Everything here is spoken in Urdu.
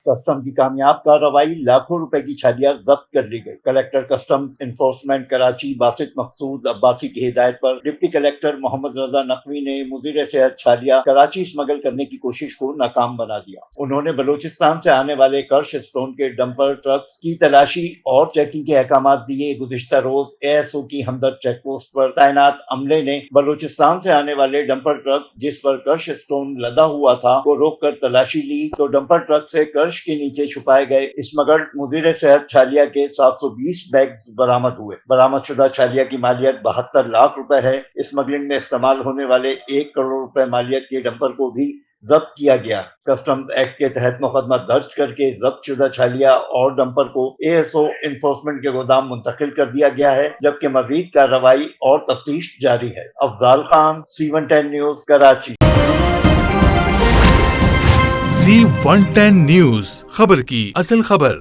کسٹم کی کامیاب کارروائی، لاکھوں روپے کی چھالیاں ضبط کر لی گئی۔ Collector custom enforcement Karachi Basit Maqsood Abbasi کی ہدایت پر ڈپٹی کلکٹر محمد رضا نقوی نے مدیر صحت چھالیاں کراچی اسمگل کرنے کی کوشش کو ناکام بنا دیا۔ انہوں نے بلوچستان سے آنے والے کرش اسٹون کے ڈمپر ٹرکس کی تلاشی اور چیکنگ کے احکامات دیے۔ گزشتہ روز ASO کی ہمدرد چیک پوسٹ پر تعینات عملے نے بلوچستان سے آنے والے ڈمپر ٹرک جس پر کرش اسٹون لدا ہوا تھا کو روک کر تلاشی لی تو ڈمپر ٹرک سے کرش کے نیچے چھپائے گئے اسمگلڈ مدیر صحت چھالیہ کے 720 بیگ برآمد ہوئے۔ برآمد شدہ چھالیہ کی مالیت 72 لاکھ روپے ہے۔ اسمگلنگ میں استعمال ہونے والے 1 کروڑ روپے مالیت کے ڈمپر کو بھی ضبط کیا گیا۔ کسٹمز ایکٹ کے تحت مقدمہ درج کر کے ضبط شدہ چھالیہ اور ڈمپر کو ASO انفورسمنٹ کے گودام منتقل کر دیا گیا ہے، جبکہ مزید کارروائی اور تفتیش جاری ہے۔ Afzal Khan, C110 news, Karachi. C110 news, خبر کی اصل خبر۔